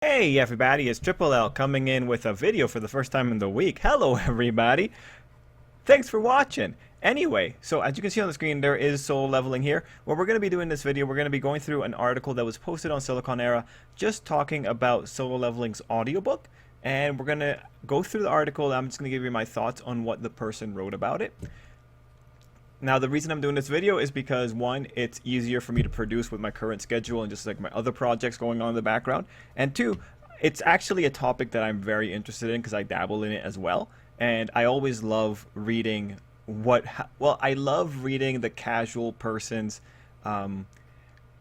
Hey everybody, it's Tripl-L coming in with a video for the first time in the week. Hello everybody! Thanks for watching! Anyway, so as you can see on the screen, there is solo leveling here. What we're going to be doing in this video, we're going to be going through an article that was posted on Silicon Era just talking about solo leveling's audiobook. And we're going to go through the article. I'm just going to give you my thoughts on what the person wrote about it. Now, the reason I'm doing this video is because, one, it's easier for me to produce with my current schedule and just like my other projects going on in the background. And two, it's actually a topic that I'm very interested in because I dabble in it as well. And I always love reading I love reading the casual person's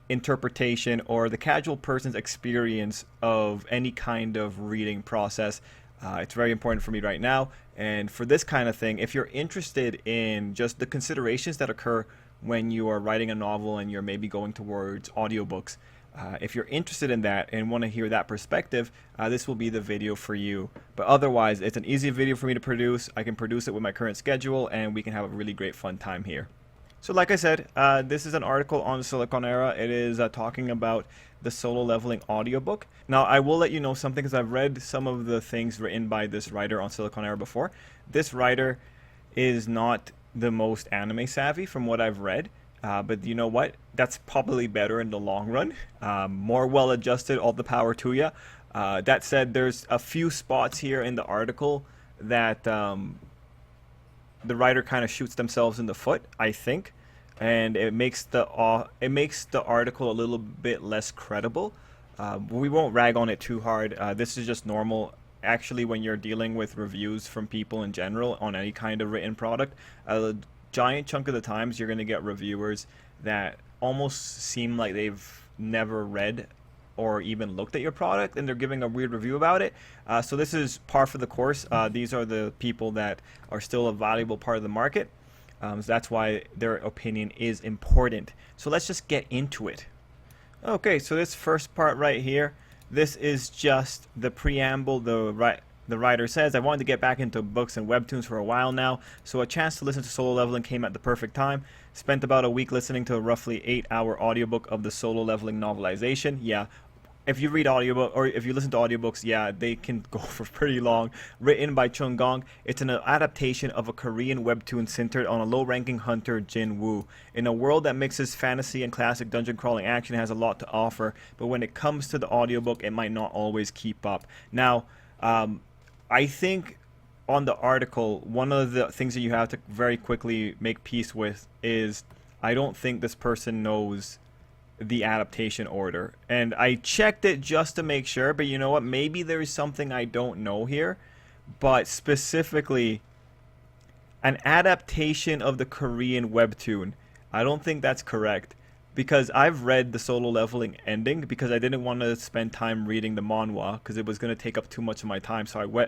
interpretation or the casual person's experience of any kind of reading process. It's very important for me right now. And for this kind of thing, if you're interested in just the considerations that occur when you are writing a novel and you're maybe going towards audiobooks, if you're interested in that and want to hear that perspective, this will be the video for you. But otherwise, it's an easy video for me to produce. I can produce it with my current schedule and we can have a really great fun time here. So like I said, this is an article on Silicon Era. It is talking about the solo leveling audiobook. Now, I will let you know something because I've read some of the things written by this writer on Silicon Era before. This writer is not the most anime savvy from what I've read. But you know what? That's probably better in the long run. More well adjusted, all the power to you. That said, there's a few spots here in the article that the writer kind of shoots themselves in the foot, I think, and it makes the article a little bit less credible. We won't rag on it too hard. This is just normal. Actually, when you're dealing with reviews from people in general on any kind of written product, a giant chunk of the times you're going to get reviewers that almost seem like they've never read or even looked at your product and they're giving a weird review about it. So this is par for the course. These are the people that are still a valuable part of the market. So that's why their opinion is important. So let's just get into it. Okay, so this first part right here, this is just the preamble. The writer says, I wanted to get back into books and webtoons for a while now, so a chance to listen to solo leveling came at the perfect time. Spent about a week listening to a roughly 8-hour audiobook of the solo leveling novelization. Yeah, if you read audiobook or if you listen to audiobooks, yeah, they can go for pretty long. Written by Chung Gong, it's an adaptation of a Korean webtoon centered on a low-ranking hunter, Jin Woo. In a world that mixes fantasy and classic dungeon crawling action, has a lot to offer, but when it comes to the audiobook, it might not always keep up. Now, I think on the article, one of the things that you have to very quickly make peace with is I don't think this person knows the adaptation order. And I checked it just to make sure, but you know what? Maybe there's something I don't know here. But specifically, an adaptation of the Korean webtoon. I don't think that's correct. Because I've read the solo leveling ending because I didn't want to spend time reading the manhwa because it was going to take up too much of my time. So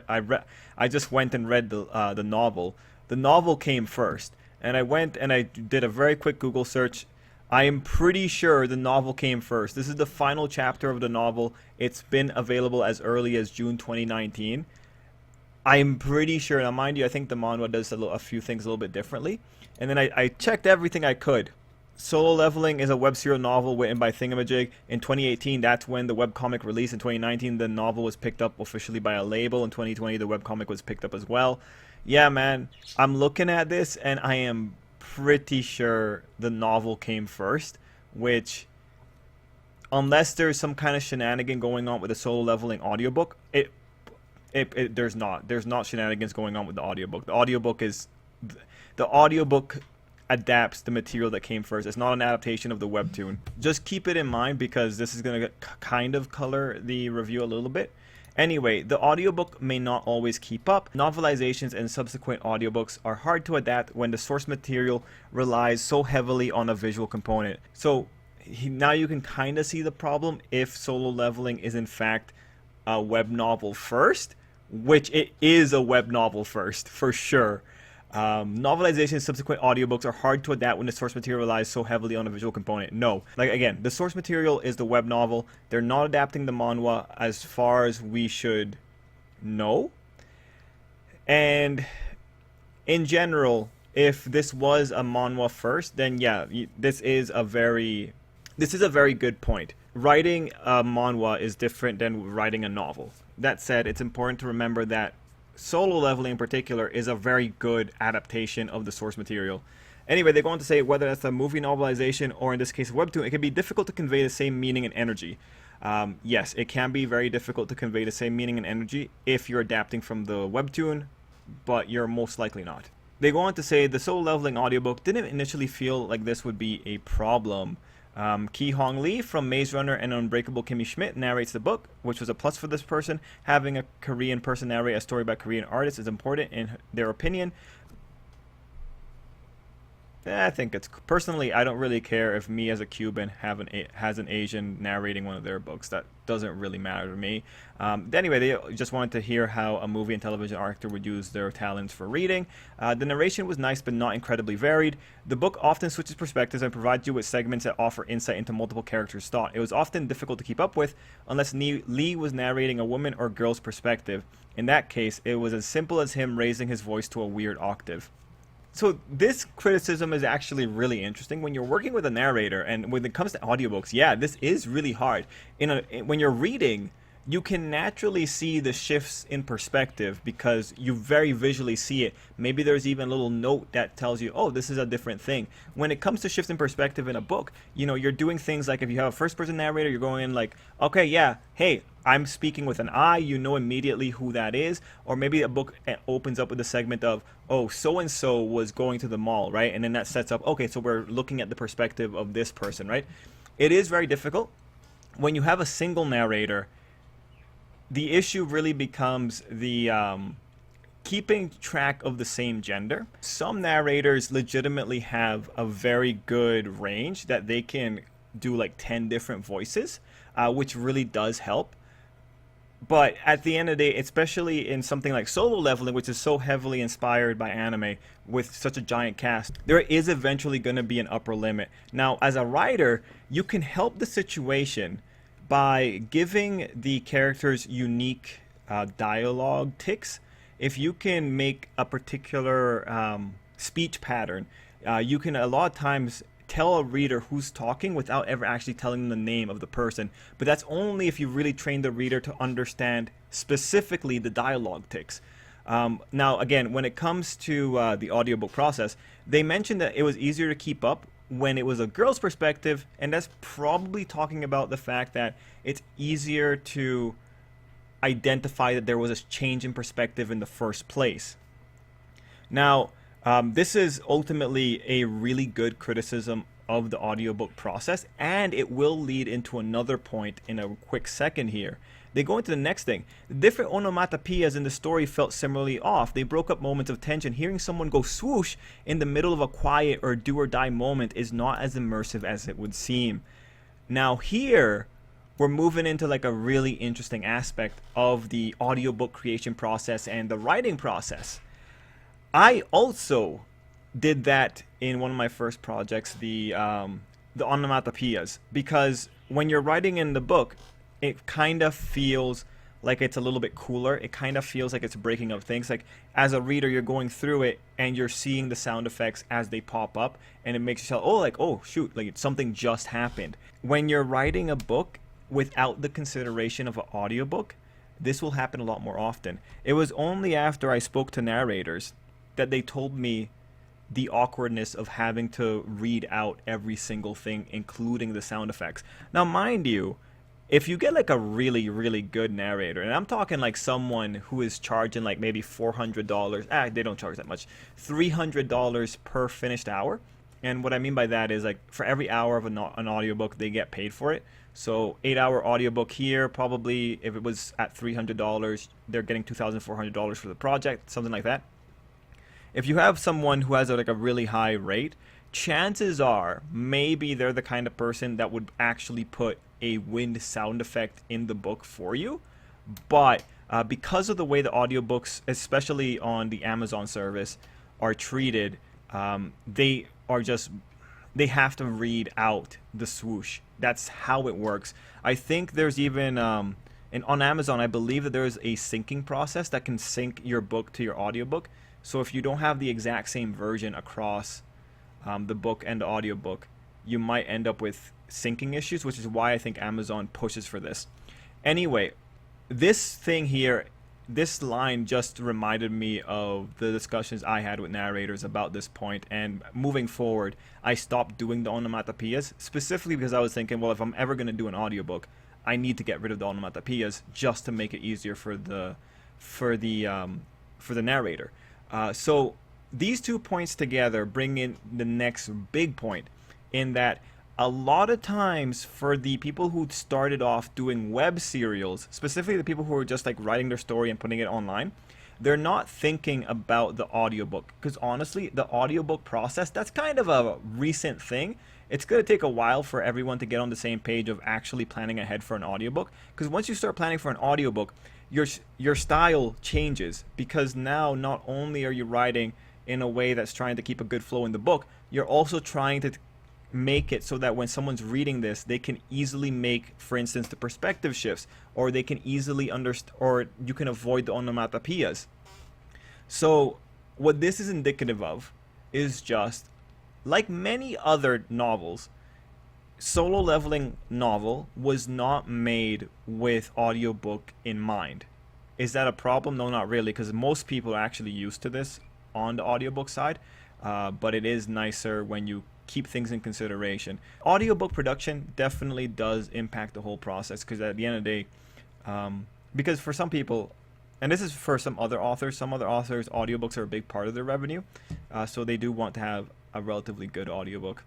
I just went and read the novel. The novel came first, and I went and I did a very quick Google search. I am pretty sure the novel came first. This is the final chapter of the novel. It's been available as early as June 2019. I'm pretty sure. Now, mind you, I think the manhwa does a few things a little bit differently. And then I checked everything I could. Solo Leveling is a web serial novel written by Thingamajig. In 2018, that's when the webcomic released. In 2019, the novel was picked up officially by a label. In 2020, the webcomic was picked up as well. Yeah, man, I'm looking at this and I am pretty sure the novel came first, which, unless there's some kind of shenanigan going on with the Solo Leveling audiobook, there's not shenanigans going on with the audiobook. The audiobook adapts the material that came first. It's not an adaptation of the webtoon. Just keep it in mind because this is going to kind of color the review a little bit. Anyway, the audiobook may not always keep up. Novelizations and subsequent audiobooks are hard to adapt when the source material relies so heavily on a visual component. So now you can kind of see the problem if Solo Leveling is in fact a web novel first, which it is a web novel first, for sure. Novelizations and subsequent audiobooks are hard to adapt when the source material relies so heavily on a visual component. No. Like, again, the source material is the web novel. They're not adapting the manhwa as far as we should know. And in general, if this was a manhwa first, then yeah, this is a very good point. Writing a manhwa is different than writing a novel. That said, it's important to remember that Solo Leveling in particular is a very good adaptation of the source material. Anyway, they go on to say whether that's a movie novelization or in this case a webtoon, it can be difficult to convey the same meaning and energy. Yes, it can be very difficult to convey the same meaning and energy if you're adapting from the webtoon, but you're most likely not. They go on to say the Solo Leveling audiobook didn't initially feel like this would be a problem. Ki Hong Lee from Maze Runner and Unbreakable Kimmy Schmidt narrates the book, which was a plus for this person. Having a Korean person narrate a story by Korean artists is important in their opinion. I think it's personally, I don't really care if me as a Cuban has an Asian narrating one of their books. That doesn't really matter to me. Anyway, they just wanted to hear how a movie and television actor would use their talents for reading. The narration was nice but not incredibly varied. The book often switches perspectives and provides you with segments that offer insight into multiple characters' thought. It was often difficult to keep up with unless Lee was narrating a woman or girl's perspective. In that case, it was as simple as him raising his voice to a weird octave. So this criticism is actually really interesting. When you're working with a narrator and when it comes to audiobooks, yeah, this is really hard. When you're reading, you can naturally see the shifts in perspective because you very visually see it. Maybe there's even a little note that tells you, oh, this is a different thing. When it comes to shifts in perspective in a book, you're doing things like if you have a first person narrator, you're going in like, okay, yeah, hey, I'm speaking with an I, you know immediately who that is. Or maybe a book opens up with a segment of, oh, so-and-so was going to the mall, right? And then that sets up, okay, so we're looking at the perspective of this person, right? It is very difficult. When you have a single narrator, the issue really becomes the keeping track of the same gender. Some narrators legitimately have a very good range that they can do like 10 different voices, which really does help. But at the end of the day, especially in something like Solo Leveling, which is so heavily inspired by anime with such a giant cast, there is eventually going to be an upper limit. Now, as a writer, you can help the situation by giving the characters unique dialogue tics. If you can make a particular speech pattern, you can a lot of times tell a reader who's talking without ever actually telling them the name of the person. But that's only if you really train the reader to understand specifically the dialogue tics. Now, again, when it comes to the audiobook process, they mentioned that it was easier to keep up when it was a girl's perspective, and that's probably talking about the fact that it's easier to identify that there was a change in perspective in the first place. Now, this is ultimately a really good criticism of the audiobook process, and it will lead into another point in a quick second here. They go into the next thing. The different onomatopoeias in the story felt similarly off. They broke up moments of tension. Hearing someone go swoosh in the middle of a quiet or do or die moment is not as immersive as it would seem. Now here, we're moving into like a really interesting aspect of the audiobook creation process and the writing process. I also did that in one of my first projects, the onomatopoeias, because when you're writing in the book, it kind of feels like it's a little bit cooler. It kind of feels like it's breaking up things. Like as a reader, you're going through it and you're seeing the sound effects as they pop up, and it makes you feel, oh, like, oh shoot, like something just happened. When you're writing a book without the consideration of an audiobook, this will happen a lot more often. It was only after I spoke to narrators that they told me the awkwardness of having to read out every single thing, including the sound effects. Now, mind you, if you get like a really, really good narrator, and I'm talking like someone who is charging like maybe $400, they don't charge that much, $300 per finished hour. And what I mean by that is like for every hour of an audiobook, they get paid for it. So 8-hour audiobook here, probably if it was at $300, they're getting $2,400 for the project, something like that. If you have someone who has like a really high rate, chances are maybe they're the kind of person that would actually put a wind sound effect in the book for you. But because of the way the audiobooks, especially on the Amazon service, are treated, they have to read out the swoosh. That's how it works. I think there's even on Amazon, I believe that there's a syncing process that can sync your book to your audiobook. So if you don't have the exact same version across the book and the audiobook, you might end up with syncing issues, which is why I think Amazon pushes for this. Anyway, this thing here, this line just reminded me of the discussions I had with narrators about this point, and moving forward, I stopped doing the onomatopoeias, specifically because I was thinking, well, if I'm ever going to do an audiobook, I need to get rid of the onomatopoeias just to make it easier for the narrator. So these 2 points together bring in the next big point, in that a lot of times for the people who started off doing web serials, specifically the people who are just like writing their story and putting it online, they're not thinking about the audiobook. Because honestly, the audiobook process, that's kind of a recent thing. It's going to take a while for everyone to get on the same page of actually planning ahead for an audiobook. Because once you start planning for an audiobook, your style changes, because now not only are you writing in a way that's trying to keep a good flow in the book, you're also trying to make it so that when someone's reading this, they can easily make, for instance, the perspective shifts, or they can easily understand, or you can avoid the onomatopoeias. So what this is indicative of is just, like many other novels, Solo Leveling novel was not made with audiobook in mind. Is that a problem? No, not really, because most people are actually used to this on the audiobook side, but it is nicer when you keep things in consideration. Audiobook production definitely does impact the whole process, because at the end of the day, because for some people, and this is for some other authors, audiobooks are a big part of their revenue, so they do want to have a relatively good audiobook.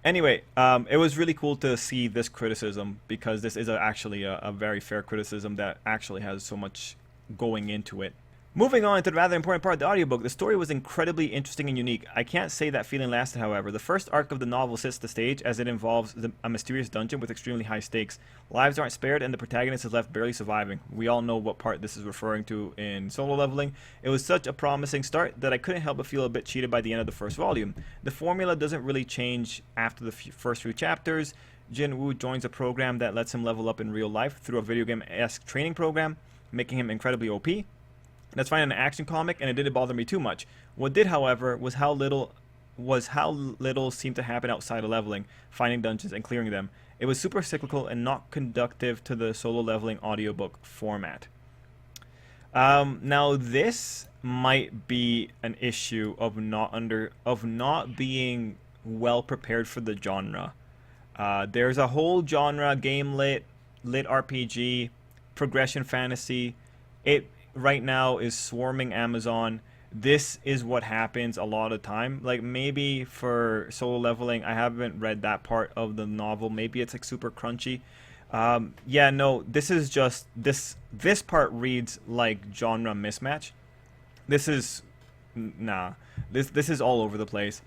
Anyway, it was really cool to see this criticism, because this is actually a very fair criticism that actually has so much going into it. Moving on to the rather important part of the audiobook, the story was incredibly interesting and unique. I can't say that feeling lasted, however. The first arc of the novel sets the stage, as it involves a mysterious dungeon with extremely high stakes. Lives aren't spared, and the protagonist is left barely surviving. We all know what part this is referring to in Solo Leveling. It was such a promising start that I couldn't help but feel a bit cheated by the end of the first volume. The formula doesn't really change after the first few chapters. Jin-Woo joins a program that lets him level up in real life through a video game-esque training program, making him incredibly OP. That's fine in an action comic, and it didn't bother me too much. What did, however, was how little seemed to happen outside of leveling, finding dungeons, and clearing them. It was super cyclical and not conducive to the Solo Leveling audiobook format. Now this might be an issue of not being well prepared for the genre. There's a whole genre, game lit RPG, progression fantasy. It right now is swarming Amazon. This is what happens a lot of time. Like, maybe for Solo Leveling, I haven't read that part of the novel. Maybe it's like super crunchy. Yeah, no, this is just this part reads like genre mismatch. This is this is all over the place.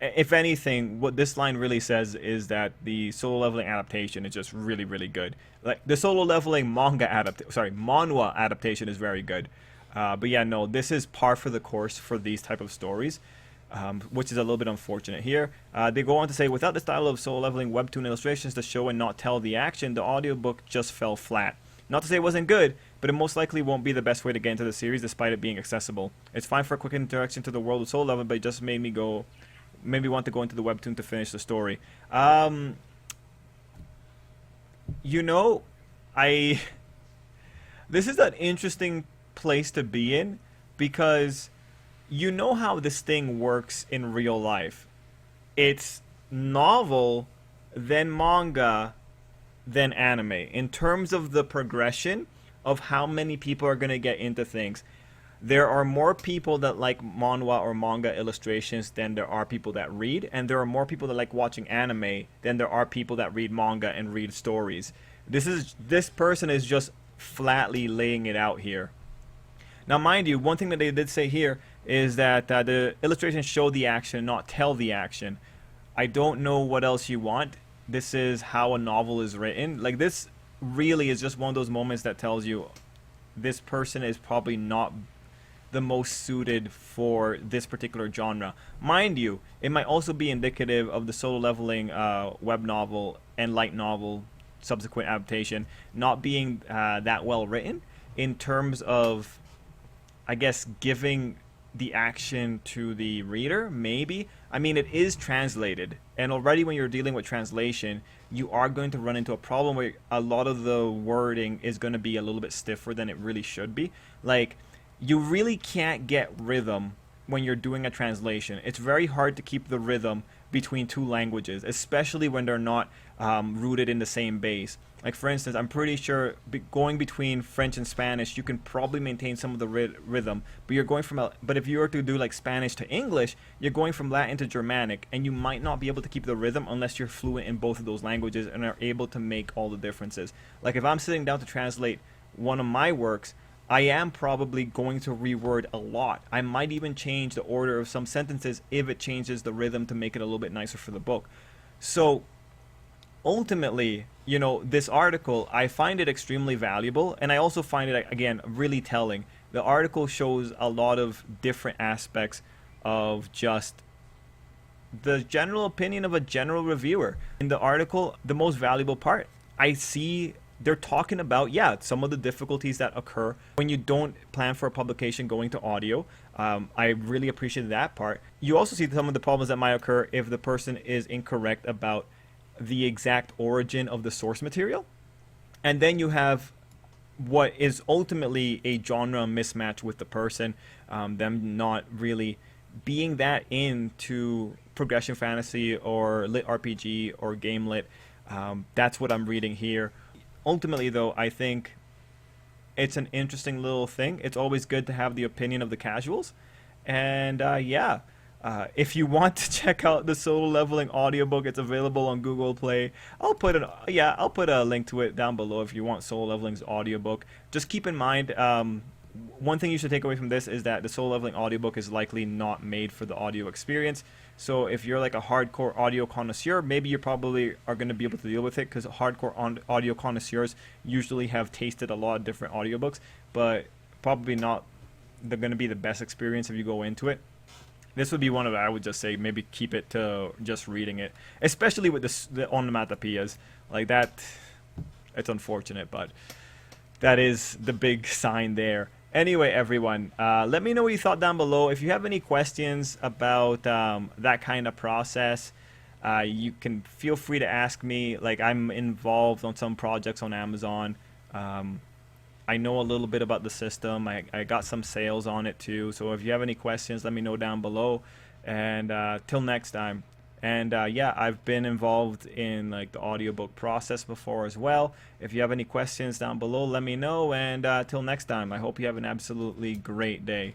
If anything, what this line really says is that the Solo Leveling adaptation is just really, really good. Like, the Solo Leveling manhwa adaptation is very good. But yeah, no, this is par for the course for these type of stories, which is a little bit unfortunate here. They go on to say, without the style of Solo Leveling webtoon illustrations to show and not tell the action, the audiobook just fell flat. Not to say it wasn't good, but it most likely won't be the best way to get into the series despite it being accessible. It's fine for a quick introduction to the world of Solo Leveling, but it just made me want to go into the webtoon to finish the story. You know, this is an interesting place to be in, because you know how this thing works in real life. It's novel, then manga, then anime. In terms of the progression of how many people are going to get into things, there are more people that like manhwa or manga illustrations than there are people that read, and there are more people that like watching anime than there are people that read manga and read stories. This person is just flatly laying it out here. Now, mind you, one thing that they did say here is that the illustrations show the action, not tell the action. I don't know what else you want. This is how a novel is written. Like, this really is just one of those moments that tells you this person is probably not the most suited for this particular genre. Mind you, it might also be indicative of the Solo Leveling web novel and light novel subsequent adaptation not being that well written in terms of, I guess, giving the action to the reader, maybe. I mean, it is translated, and already when you're dealing with translation, you are going to run into a problem where a lot of the wording is going to be a little bit stiffer than it really should be. Like, you really can't get rhythm when you're doing a translation. It's very hard to keep the rhythm between two languages, especially when they're not rooted in the same base. Like, for instance, I'm pretty sure going between French and Spanish, you can probably maintain some of the rhythm, but you're going from but if you were to do like Spanish to English, you're going from Latin to Germanic, and you might not be able to keep the rhythm unless you're fluent in both of those languages and are able to make all the differences. Like, if I'm sitting down to translate one of my works, I am probably going to reword a lot. I might even change the order of some sentences if it changes the rhythm to make it a little bit nicer for the book. So ultimately, you know, this article, I find it extremely valuable, and I also find it, again, really telling. The article shows a lot of different aspects of just the general opinion of a general reviewer. In the article, the most valuable part, I see they're talking about, yeah, some of the difficulties that occur when you don't plan for a publication going to audio. I really appreciate that part. You also see some of the problems that might occur if the person is incorrect about the exact origin of the source material. And then you have what is ultimately a genre mismatch with the person, them not really being that into progression fantasy or lit RPG or game lit. That's what I'm reading here. Ultimately, though, I think it's an interesting little thing. It's always good to have the opinion of the casuals. And yeah, if you want to check out the Solo Leveling audiobook, it's available on Google Play. I'll put a link to it down below if you want Solo Leveling's audiobook. Just keep in mind, one thing you should take away from this is that the Solo Leveling audiobook is likely not made for the audio experience. So if you're like a hardcore audio connoisseur, maybe you probably are going to be able to deal with it, because hardcore audio connoisseurs usually have tasted a lot of different audiobooks, but probably not they're going to be the best experience if you go into it. This would be one of it. I would just say maybe keep it to just reading it, especially with the onomatopoeias like that. It's unfortunate, but that is the big sign there. Anyway, everyone, let me know what you thought down below. If you have any questions about that kind of process, you can feel free to ask me. Like, I'm involved on some projects on Amazon. I know a little bit about the system. I got some sales on it too. So if you have any questions, let me know down below. And till next time. And yeah, I've been involved in like the audiobook process before as well. If you have any questions down below, let me know. And till next time, I hope you have an absolutely great day.